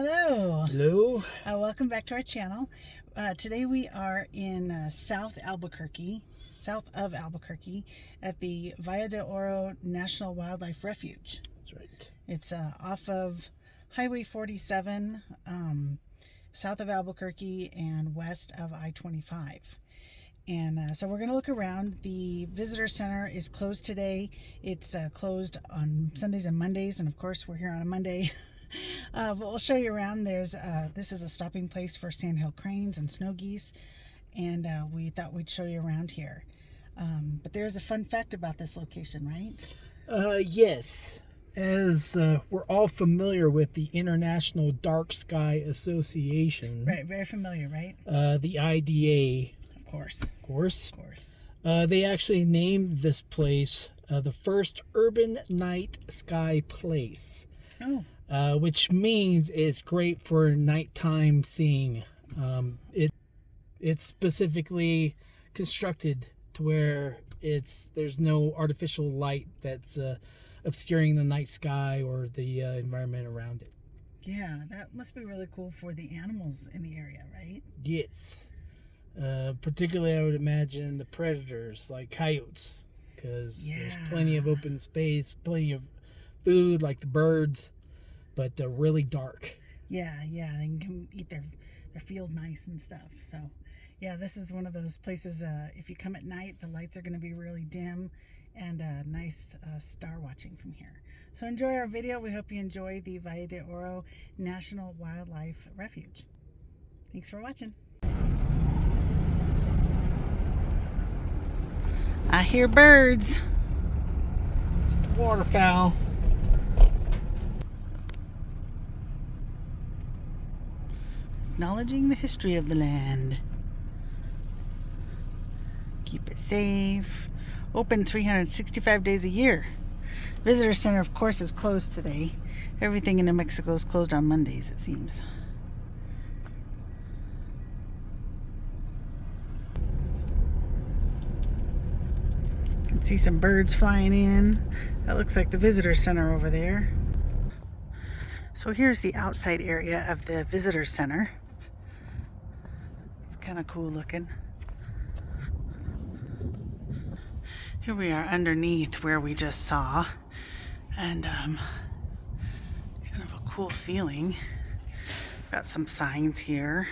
Hello. Hello. Welcome back to our channel. Today we are in south of Albuquerque at the Valle De Oro National Wildlife Refuge. That's right. It's off of Highway 47, south of Albuquerque and west of I-25. And so we're going to look around. The visitor center is closed today. It's closed on Sundays and Mondays, and of course we're here on a Monday. But we'll show you around. This is a stopping place for sandhill cranes and snow geese, and we thought we'd show you around here. But there's a fun fact about this location, right? Yes. As we're all familiar with the International Dark Sky Association. Right, very familiar, right? The IDA. Of course. They actually named this place the first urban night sky place. Oh. Which means it's great for nighttime seeing. It's specifically constructed to where there's no artificial light that's obscuring the night sky or the environment around it. Yeah, that must be really cool for the animals in the area, right? Yes. Particularly, I would imagine the predators like coyotes, because there's plenty of open space, plenty of food like the birds, but really dark. Yeah, they can eat their field mice and stuff. So, yeah, this is one of those places, if you come at night, the lights are going to be really dim, and nice star watching from here. So enjoy our video. We hope you enjoy the Valle de Oro National Wildlife Refuge. Thanks for watching. I hear birds. It's the waterfowl. Acknowledging the history of the land. Keep it safe. Open 365 days a year. Visitor Center, of course, is closed today. Everything in New Mexico is closed on Mondays, it seems. You can see some birds flying in. That looks like the Visitor Center over there. So here's the outside area of the Visitor Center. It's kind of cool looking. Here we are underneath where we just saw, and kind of a cool ceiling. Got some signs here.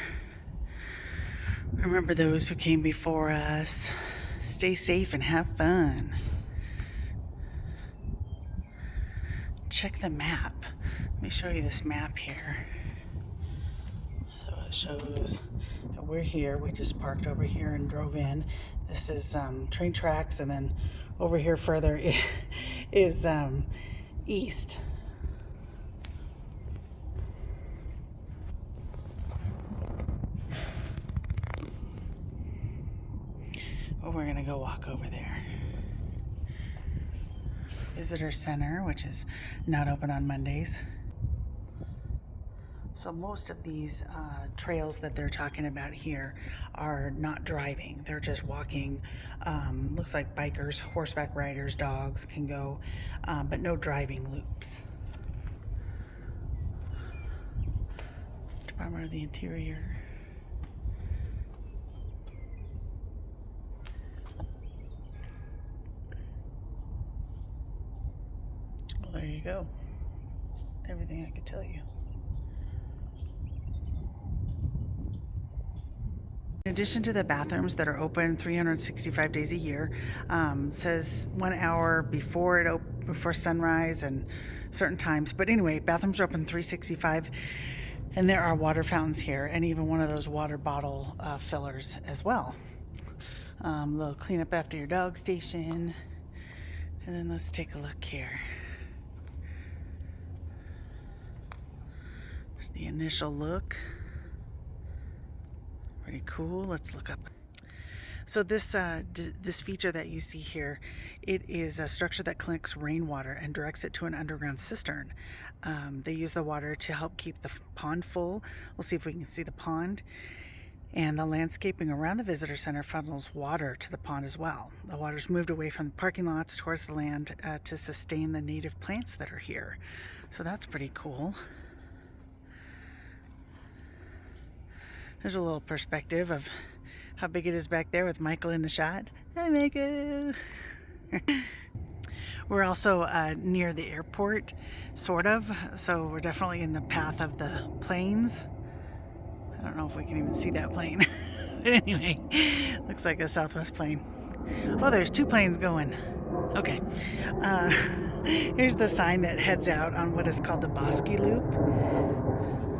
Remember those who came before us. Stay safe and have fun. Check the map. Let me show you this map here. So it shows that we're here. We just parked over here and drove in. This is train tracks, and then over here further is east. Well, we're gonna go walk over there. Visitor Center, which is not open on Mondays. So most of these trails that they're talking about here are not driving. They're just walking. Looks like bikers, horseback riders, dogs can go, but no driving loops. Department of the Interior. Well, there you go. Everything I could tell you. In addition to the bathrooms that are open 365 days a year, says 1 hour before sunrise and certain times. But anyway, bathrooms are open 365, and there are water fountains here, and even one of those water bottle fillers as well. Little clean up after your dog station, and then let's take a look here. There's the initial look. Pretty cool. Let's look up. So this feature that you see here, it is a structure that collects rainwater and directs it to an underground cistern. They use the water to help keep the pond full. We'll see if we can see the pond. And the landscaping around the visitor center funnels water to the pond as well. The water's moved away from the parking lots towards the land to sustain the native plants that are here. So that's pretty cool. There's a little perspective of how big it is back there with Michael in the shot. Hi, Michael. We're also near the airport, sort of. So we're definitely in the path of the planes. I don't know if we can even see that plane. But anyway, looks like a Southwest plane. Oh, there's 2 planes going. Okay. Here's the sign that heads out on what is called the Bosque Loop.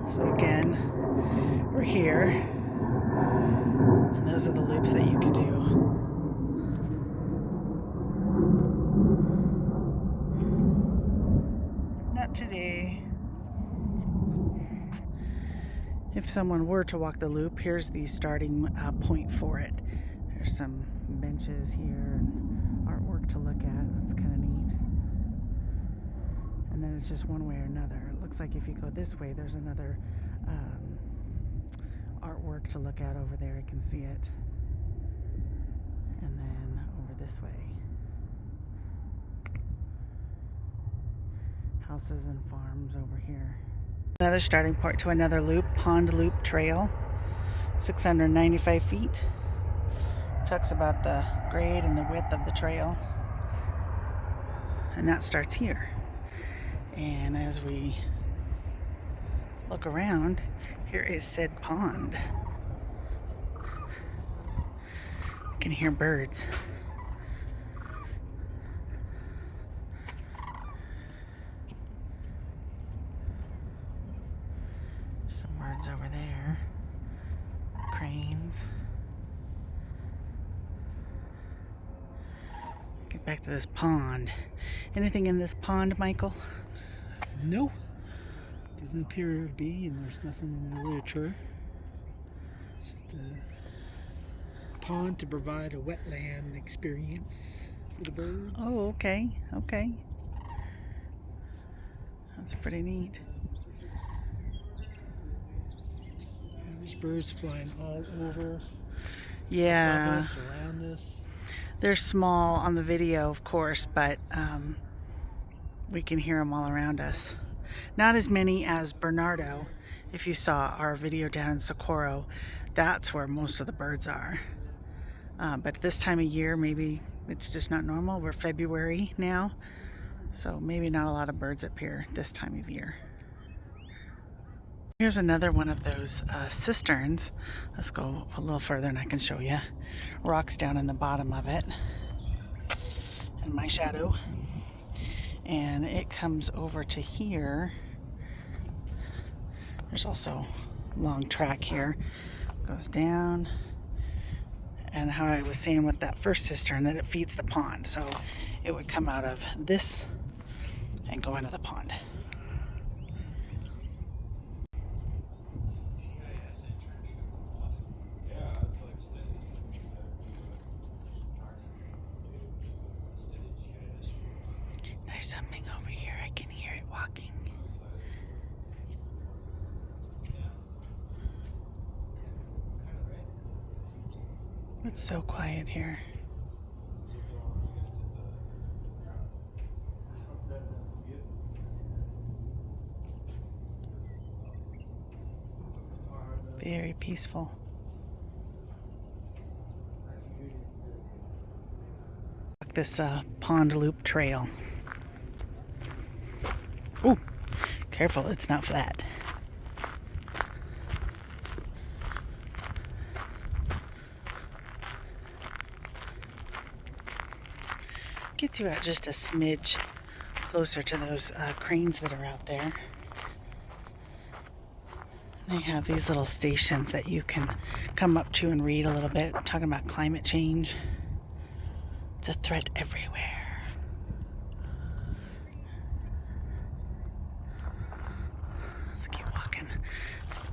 So again, we're here. And those are the loops that you can do. Not today. If someone were to walk the loop, here's the starting point for it. There's some benches here and artwork to look at. That's kind of neat. And then it's just one way or another. It looks like if you go this way, there's another artwork to look at over there. I can see it. And then over this way. Houses and farms over here. Another starting point to another loop, Pond Loop Trail, 695 feet. Talks about the grade and the width of the trail. And that starts here. And as we look around, here is said pond. You can hear birds. Some birds over there. Cranes. Get back to this pond. Anything in this pond, Michael? No. Doesn't appear to be, and there's nothing in the literature. It's just a pond to provide a wetland experience for the birds. Oh, okay. Okay. That's pretty neat. There's birds flying all over. Yeah. Above us, around us. They're small on the video, of course, but we can hear them all around us. Not as many as Bernardo. If you saw our video down in Socorro, that's where most of the birds are. But this time of year, maybe it's just not normal. We're February now, so maybe not a lot of birds up here this time of year. Here's another one of those cisterns. Let's go a little further and I can show you. Rocks down in the bottom of it. And my shadow. And it comes over to here. There's also a long track here. Goes down. And how I was saying with that first cistern, that it feeds the pond. So it would come out of this and go into the pond. There's something over here. I can hear it walking. It's so quiet here. Very peaceful. This pond loop trail. Ooh, careful, it's not flat. Gets you out just a smidge closer to those cranes that are out there. They have these little stations that you can come up to and read a little bit, talking about climate change. It's a threat everywhere. Let's keep walking.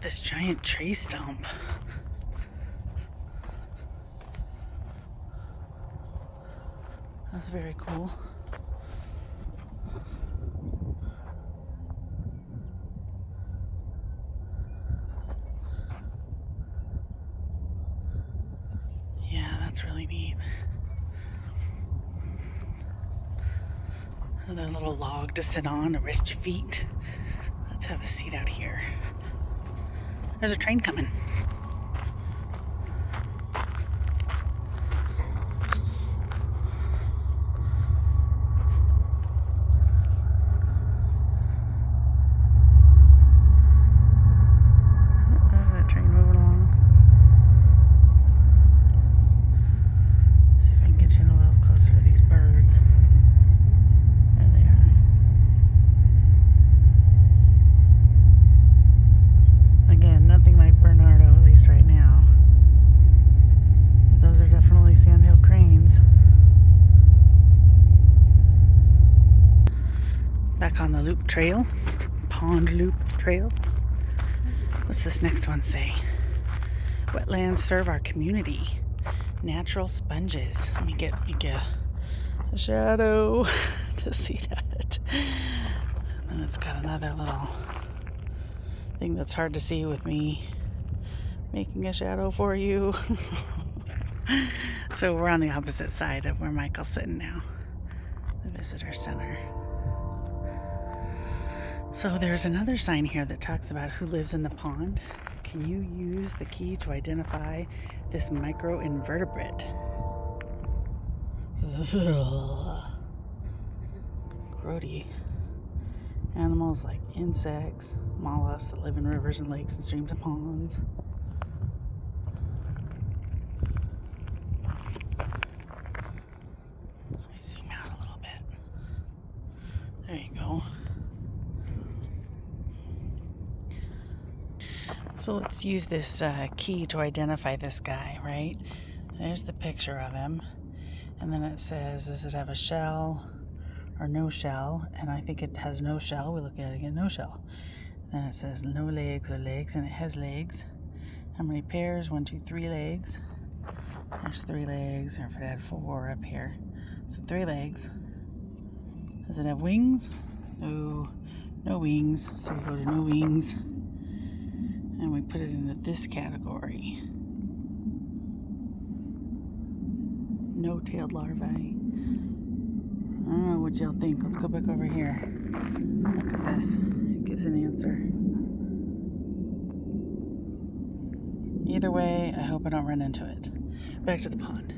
This giant tree stump. That's very cool. Yeah, that's really neat. Another little log to sit on and rest your feet. Let's have a seat out here. There's a train coming. trail, pond loop trail. What's this next one say? Wetlands serve our community. Natural sponges. Let me get a shadow to see that. And it's got another little thing that's hard to see with me making a shadow for you. So we're on the opposite side of where Michael's sitting now, the visitor center. So there's another sign here that talks about who lives in the pond. Can you use the key to identify this microinvertebrate? Grody. Animals like insects, mollusks that live in rivers and lakes and streams and ponds. Let me zoom out a little bit. There you go. So let's use this key to identify this guy, right? There's the picture of him. And then it says, does it have a shell or no shell? And I think it has no shell. We look at it again, no shell. Then it says no legs or legs, and it has legs. How many pairs? 1, 2, 3 legs. There's 3 legs, or if it had 4 up here. So 3 legs. Does it have wings? No, no wings. So we go to no wings. And we put it into this category. No-tailed larvae. I don't know what y'all think. Let's go back over here. Look at this. It gives an answer. Either way, I hope I don't run into it. Back to the pond.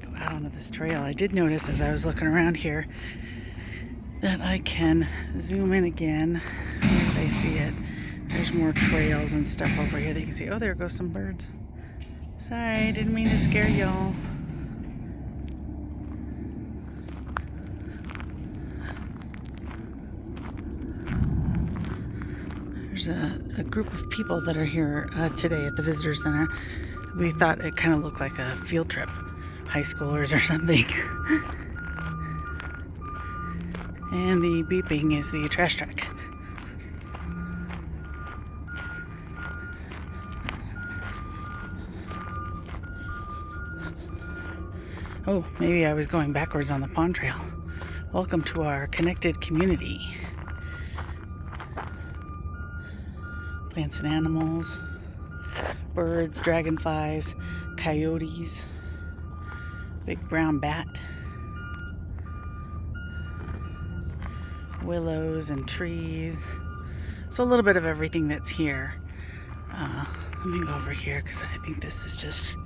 Go out onto this trail. I did notice as I was looking around here that I can zoom in again. Where did I see it? There's more trails and stuff over here that you can see. Oh, there goes some birds. Sorry, didn't mean to scare y'all. There's a group of people that are here today at the visitor center. We thought it kind of looked like a field trip, high schoolers or something. And the beeping is the trash truck. Oh, maybe I was going backwards on the pond trail. Welcome to our connected community. Plants and animals, birds, dragonflies, coyotes, big brown bat, willows and trees. So a little bit of everything that's here. Let me go over here because I think this is just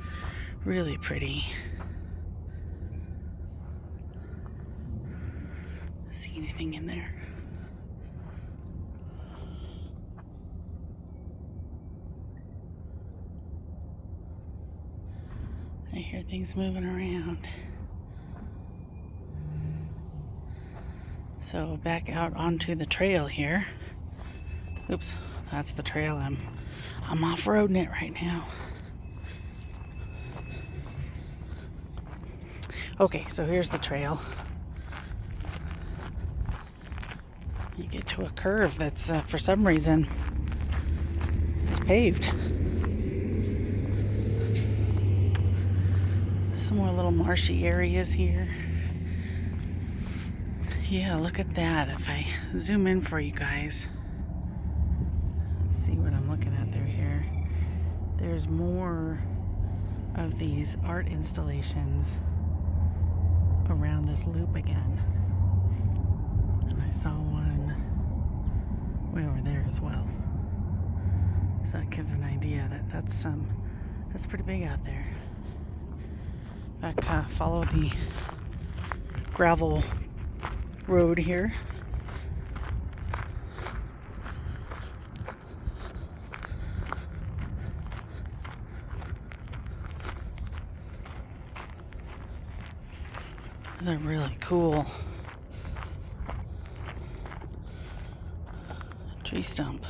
really pretty. See anything in there? I hear things moving around. So back out onto the trail here. Oops, that's the trail. I'm off-roading it right now. Okay, so here's the trail. You get to a curve that's, for some reason, is paved. Some more little marshy areas here. Yeah, look at that. If I zoom in for you guys, let's see what I'm looking at through here. There's more of these art installations around this loop again. And I saw one way over there as well. So that gives an idea that that's pretty big out there. Back, follow the gravel road here. They're really cool. Tree stump.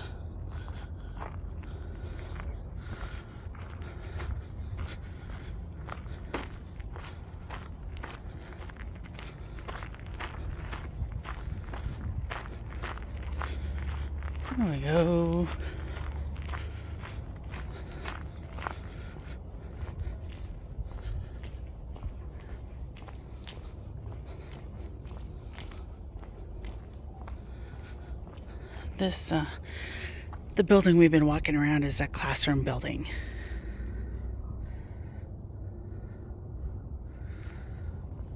There we go. This, the building we've been walking around is a classroom building.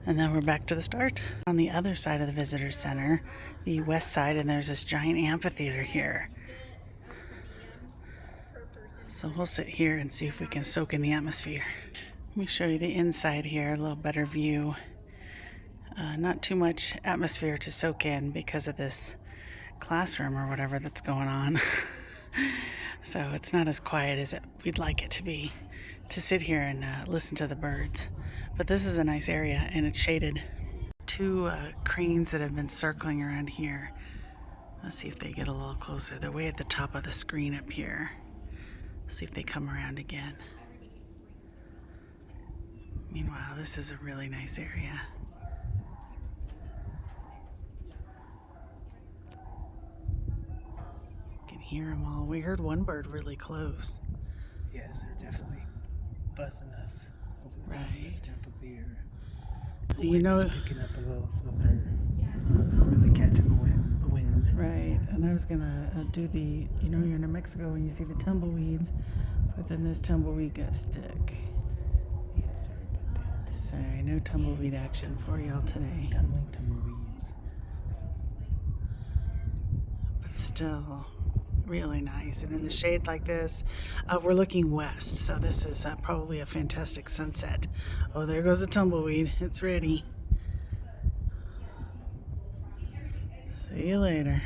And then we're back to the start. On the other side of the visitor center, the west side, and there's this giant amphitheater here. So we'll sit here and see if we can soak in the atmosphere. Let me show you the inside here, a little better view. Not too much atmosphere to soak in because of this classroom or whatever that's going on. So it's not as quiet as we'd like it to be to sit here and listen to the birds. But this is a nice area and it's shaded. Two cranes that have been circling around here. Let's see if they get a little closer. They're way at the top of the screen up here. Let's see if they come around again. Meanwhile, this is a really nice area. You can hear them all. We heard one bird really close. Yes, they're definitely buzzing us over the top of this amphitheater. The You wind know, is picking up a little, so they're really catching the wind. right, and I was gonna do the, you know, you're in New Mexico and you see the tumbleweeds, but then this tumbleweed got stuck. Yeah, sorry about that. Sorry, no tumbleweed action for y'all today. Tumbleweeds. But still, really nice. And in the shade like this, we're looking west, so this is probably a fantastic sunset. Oh, there goes the tumbleweed. It's ready. See you later.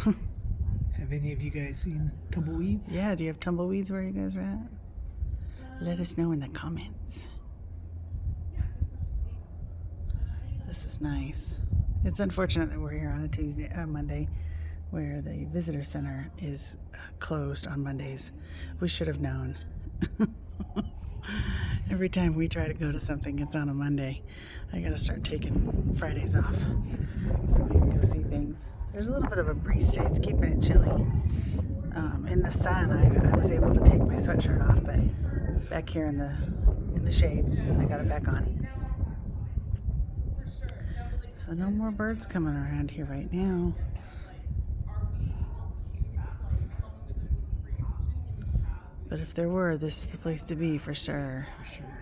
Have any of you guys seen tumbleweeds? Yeah, do you have tumbleweeds where you guys are at? Let us know in the comments. This is nice. It's unfortunate that we're here on a Monday, where the visitor center is closed on Mondays. We should have known. Every time we try to go to something, it's on a Monday. I gotta start taking Fridays off so we can go see things. There's a little bit of a breeze today. It's keeping it chilly. In the sun, I was able to take my sweatshirt off, but back here in the shade, I got it back on. So no more birds coming around here right now. But if there were, this is the place to be for sure. For sure.